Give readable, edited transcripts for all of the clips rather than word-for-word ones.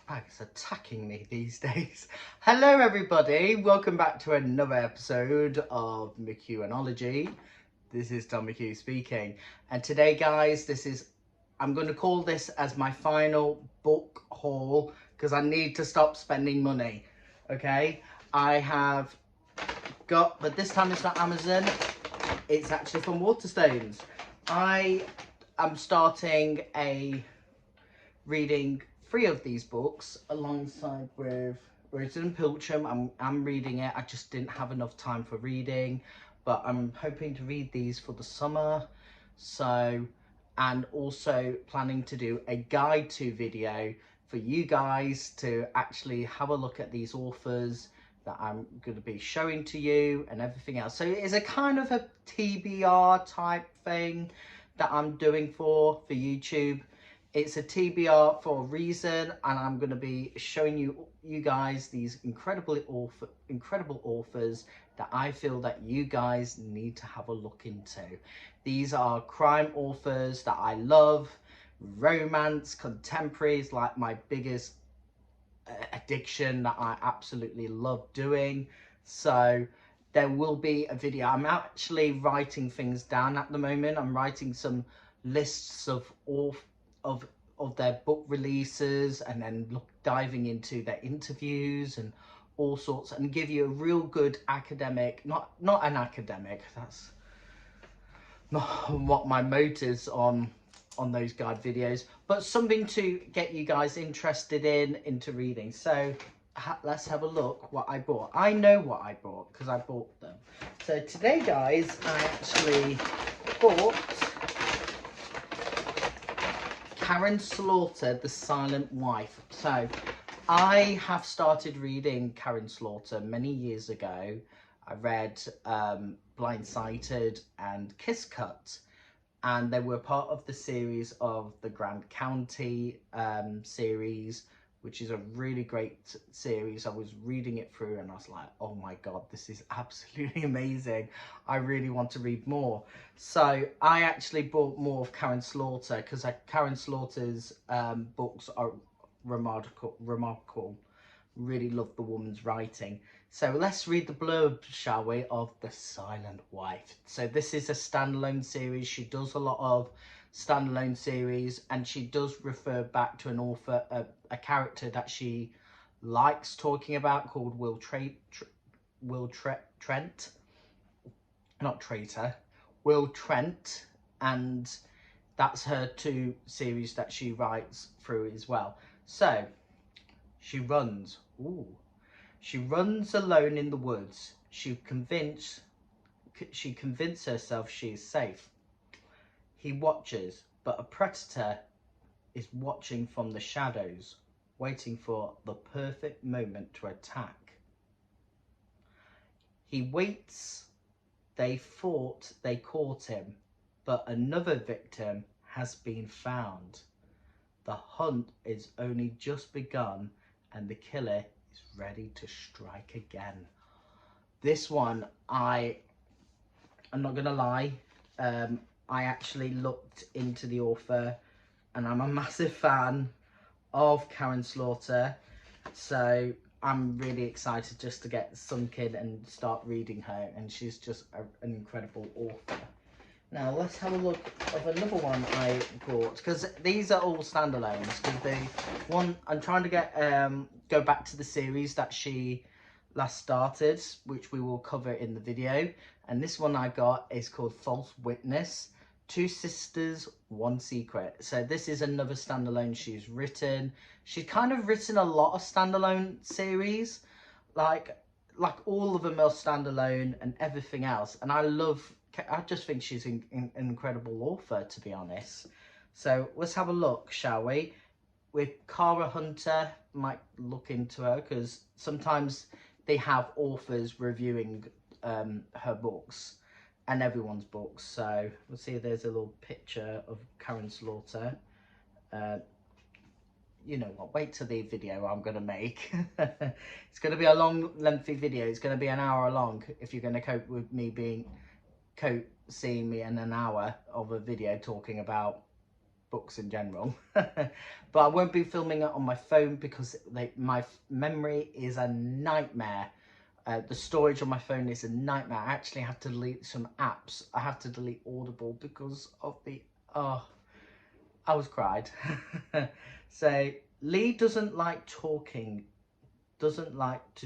bag's attacking me these days. Hello everybody, welcome back to another episode of Mchughology. This is Tom McHugh speaking, and today guys, I'm going to call this as my final book haul because I need to stop spending money. Okay, I have got, but this time it's not Amazon, it's actually from Waterstones. I am starting reading 3 of these books alongside with Rosen Pilcham. I'm reading it. I just didn't have enough time for reading, but I'm hoping to read these for the summer. So, and also planning to do a guide to video for you guys to actually have a look at these authors that I'm going to be showing to you and everything else. So it is a kind of a TBR type thing that I'm doing for YouTube. It's a TBR for a reason, and I'm going to be showing you guys these incredible authors that I feel that you guys need to have a look into. These are crime authors that I love, romance, contemporaries, like my biggest addiction that I absolutely love doing. So there will be a video. I'm actually writing things down at the moment. I'm writing some lists of their book releases, and then diving into their interviews and all sorts, and give you a real good academic, not an academic, that's not what my motives on those guide videos, but something to get you guys interested into reading. So let's have a look what I bought. I know what I bought because I bought them. So today guys, I actually bought Karen Slaughter, The Silent Wife. So I have started reading Karen Slaughter many years ago. I read Blindsided and Kiss Cut, and they were part of the series of the Grand County series, which is a really great series. I was reading it through and I was like, oh my god, this is absolutely amazing. I really want to read more. So I actually bought more of Karen Slaughter because Karen Slaughter's books are remarkable. Really love the woman's writing. So let's read the blurb, shall we, of The Silent Wife. So this is a standalone series. She does a lot of standalone series, and she does refer back to an author, a character that she likes talking about, called Will Trent, not Traitor, Will Trent, and that's her 2 series that she writes through as well. So she runs. Ooh. She runs alone in the woods. She convinces herself she is safe. He watches, but a predator is watching from the shadows, waiting for the perfect moment to attack. He waits. They thought they caught him, but another victim has been found. The hunt is only just begun, and the killer is ready to strike again. This one, I'm not gonna lie, I actually looked into the author, and I'm a massive fan of Karen Slaughter, so I'm really excited just to get sunk in and start reading her, and she's just an incredible author. Now let's have a look of another one I bought, because these are all standalones. Because I'm trying to get go back to the series that she last started, which we will cover in the video. And this one I got is called False Witness: 2 Sisters, 1 Secret. So this is another standalone she's written. She's kind of written a lot of standalone series, like all of them are standalone and everything else. And I just think she's an incredible author, to be honest. So let's have a look, shall we? With Cara Hunter, might look into her, because sometimes they have authors reviewing her books and everyone's books. So we'll see if there's a little picture of Karen Slaughter. You know what, wait till the video I'm going to make. It's going to be a long, lengthy video. It's going to be an hour long if you're going to cope with me seeing me in an hour of a video talking about books in general. But I won't be filming it on my phone because my memory is a nightmare. The storage on my phone is a nightmare. I actually have to delete some apps. I have to delete Audible because of the... Oh, I was cried. So Lee doesn't like to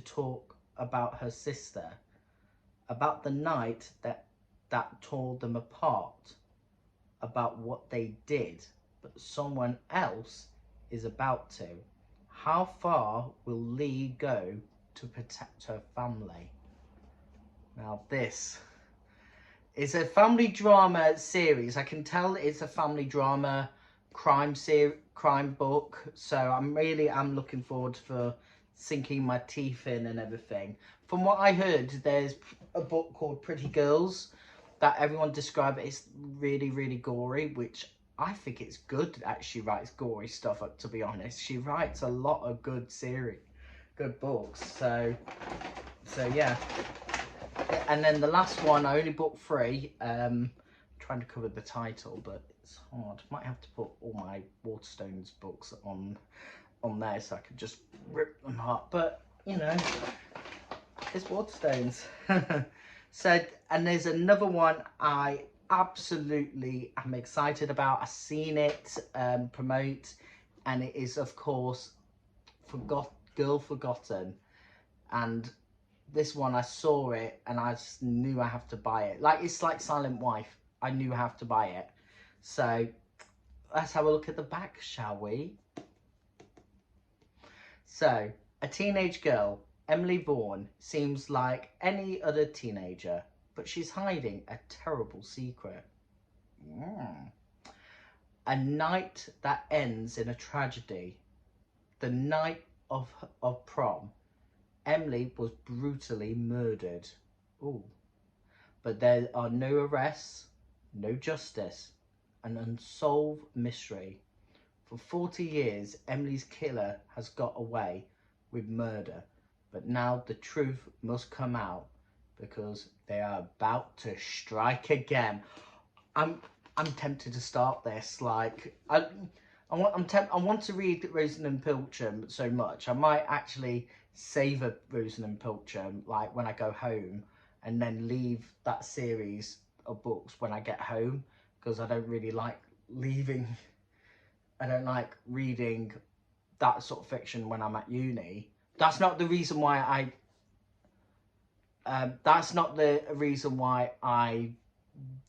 talk about her sister, about the night that tore them apart, about what they did, but someone else is about to. How far will Lee go to protect her family? Now this is a family drama series. I can tell it's a family drama crime book, so I'm looking forward for sinking my teeth in and everything. From what I heard, there's a book called Pretty Girls that everyone described as really gory, which I think it's good that she writes gory stuff, to be honest. She writes a lot of good books, so yeah. And then the last one, I only bought 3. Trying to cover the title, but it's hard. Might have to put all my Waterstones books on there so I could just rip them up. But you know, it's Waterstones. So, and there's another one I absolutely am excited about. I've seen it promote, and it is of course Girl Forgotten. And this one, I saw it and I just knew I have to buy it. Like, it's like Silent Wife. I knew I have to buy it. So let's have a look at the back, shall we? So, a teenage girl, Emily Bourne, seems like any other teenager, but she's hiding a terrible secret. A night that ends in a tragedy. The night of prom, Emily was brutally murdered. Ooh. But there are no arrests, no justice, an unsolved mystery. For 40 years, Emily's killer has got away with murder, but now the truth must come out because they are about to strike again. I'm tempted to start this. Like, I want to read Rosamund Pilcher so much. I might actually savour Rosamund Pilcher like when I go home, and then leave that series of books when I get home, because I don't really like leaving. I don't like reading that sort of fiction when I'm at uni. That's not the reason why I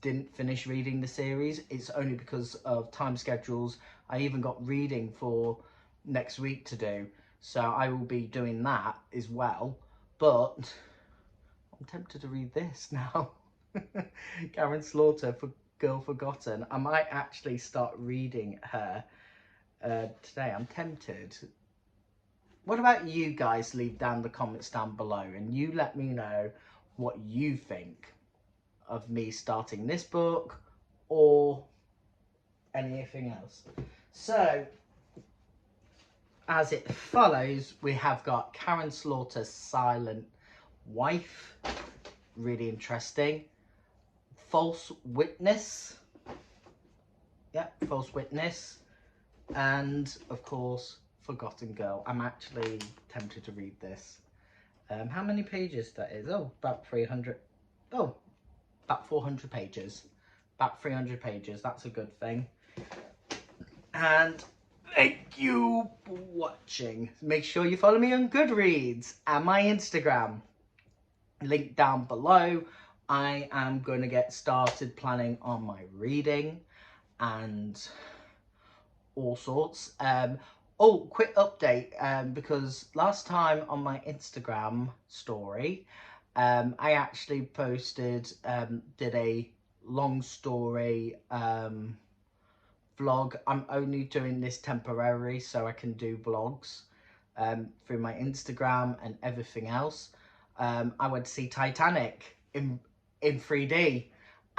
didn't finish reading the series. It's only because of time schedules. I even got reading for next week to do, so I will be doing that as well. But I'm tempted to read this now. Karen Slaughter for Girl Forgotten. I might actually start reading her today. I'm tempted. What about you guys? Leave down the comments down below and you let me know what you think of me starting this book or anything else. So, as it follows, we have got Karen Slaughter's Silent Wife, really interesting. False Witness, yeah, False Witness, and of course Forgotten Girl. I'm actually tempted to read this. How many pages that is? Oh, about 300. Oh, about 400 pages. About 300 pages. That's a good thing. And thank you for watching. Make sure you follow me on Goodreads and my Instagram. Link down below. I am going to get started planning on my reading and all sorts. Oh, quick update, because last time on my Instagram story, I actually posted, did a long story vlog. I'm only doing this temporarily so I can do vlogs through my Instagram and everything else. I went to see Titanic in 3D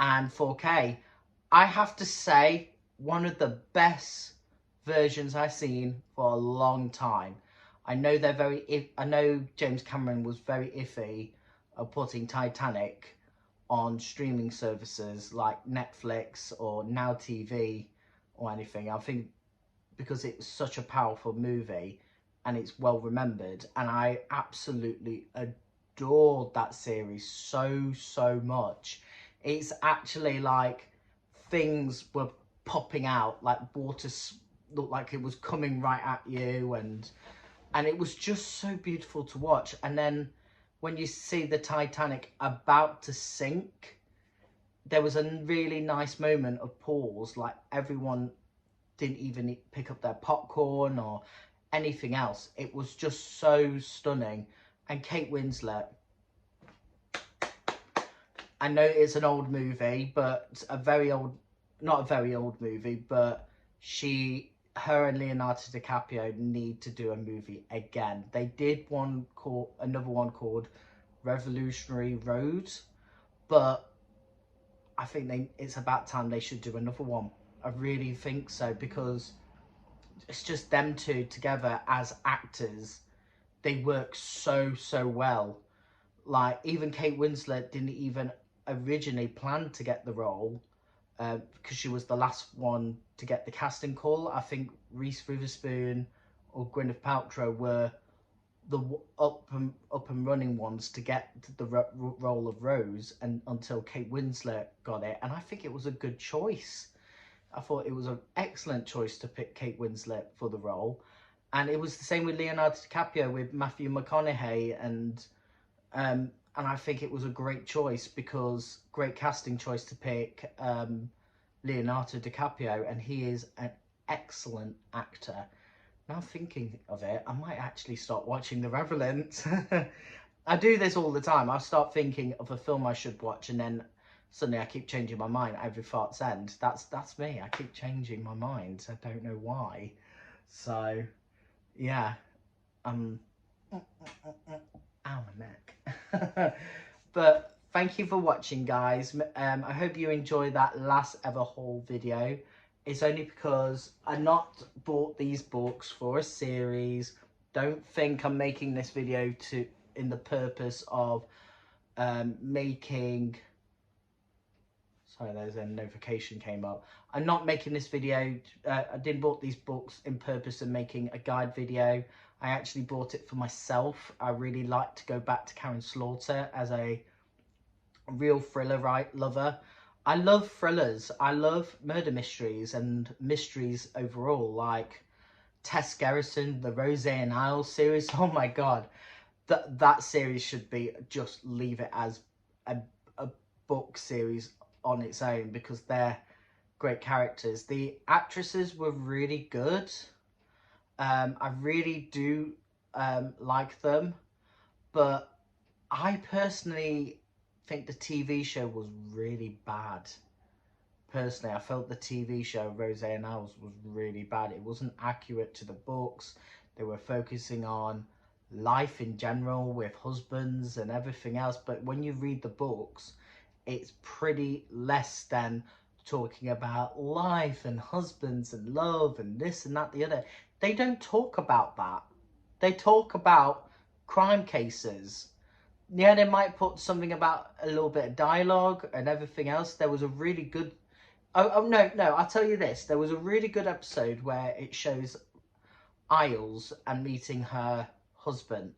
and 4K. I have to say, one of the best versions I've seen for a long time. I know I know James Cameron was very iffy of putting Titanic on streaming services like Netflix or Now TV or anything. I think because it's such a powerful movie and it's well remembered, and I absolutely adored that series so much. It's actually like things were popping out, like water looked like it was coming right at you, and it was just so beautiful to watch. And then when you see the Titanic about to sink, there was a really nice moment of pause, like everyone didn't even pick up their popcorn or anything else. It was just so stunning. And Kate Winslet, I know it's an old movie, but a very old, not a very old movie, but her and Leonardo DiCaprio need to do a movie again. They did another one called Revolutionary Road, but I think it's about time they should do another one. I really think so, because it's just them two together as actors. They work so well. Like, even Kate Winslet didn't even originally plan to get the role, because she was the last one to get the casting call. I think Reese Witherspoon or Gwyneth Paltrow were the up and running ones to get the role of Rose, and until Kate Winslet got it. And I think it was a good choice. I thought it was an excellent choice to pick Kate Winslet for the role. And it was the same with Leonardo DiCaprio with Matthew McConaughey, and I think it was a great choice, because great casting choice to pick Leonardo DiCaprio, and he is an excellent actor. Now thinking of it, I might actually start watching The Revenant. I do this all the time. I'll start thinking of a film I should watch, and then suddenly I keep changing my mind every fart's end. That's me. I keep changing my mind. I don't know why. So, yeah. Ow, my neck. But thank you for watching, guys. I hope you enjoyed that last ever haul video. It's only because I not bought these books for a series. Don't think I'm making this video in the purpose of making... Sorry, there's a notification came up. I'm not making this video. I didn't bought these books in purpose of making a guide video. I actually bought it for myself. I really like to go back to Karen Slaughter as a real thriller lover. I love thrillers. I love murder mysteries and mysteries overall, like Tess Gerritsen, the Roseanne Isles series. Oh my god, that series should be, just leave it as a book series on its own, because they're great characters. The actresses were really good. I really do like them, but I personally think the TV show was really bad. Personally, I felt the TV show Roseanne Isles was really bad. It wasn't accurate to the books. They were focusing on life in general with husbands and everything else, but when you read the books, it's pretty less than talking about life and husbands and love and this and that, the other. They don't talk about that. They talk about crime cases. Yeah, they might put something about a little bit of dialogue and everything else. There was a really good... Oh no, I'll tell you this. There was a really good episode where it shows Isles and meeting her husband,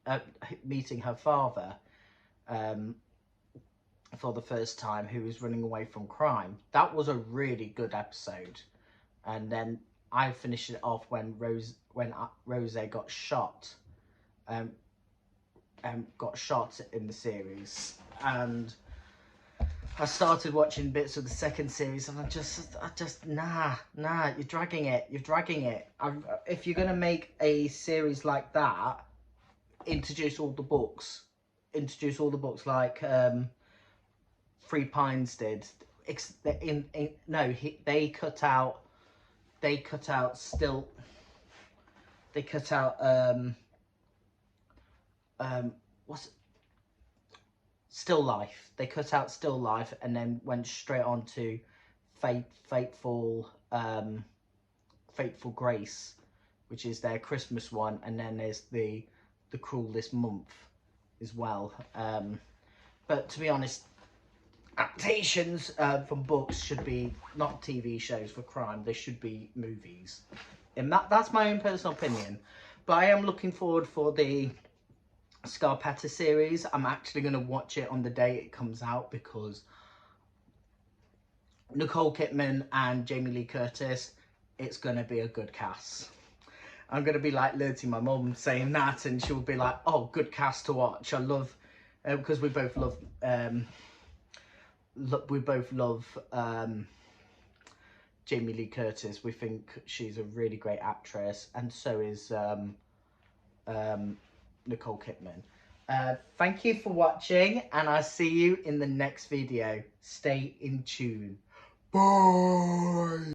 meeting her father, for the first time, who was running away from crime. That was a really good episode. And then I finished it off when Rose got shot. Got shot in the series, and I started watching bits of the second series, and I just nah, you're dragging it. If you're gonna make a series like that, introduce all the books like Three Pines did. They cut out what's Still Life. They cut out Still Life and then went straight on to Fateful Grace, which is their Christmas one, and then there's the Cruel This Month as well. But to be honest, adaptations from books should be not TV shows for crime. They should be movies. And that's my own personal opinion. But I am looking forward for the Scarpetta series. I'm actually going to watch it on the day it comes out because Nicole Kidman and Jamie Lee Curtis, it's going to be a good cast. I'm going to be like alerting my mum saying that, and she'll be like, oh, good cast to watch. I love, because we both love, Jamie Lee Curtis. We think she's a really great actress, and so is Nicole Kidman. Thank you for watching, and I'll see you in the next video. Stay in tune. Bye.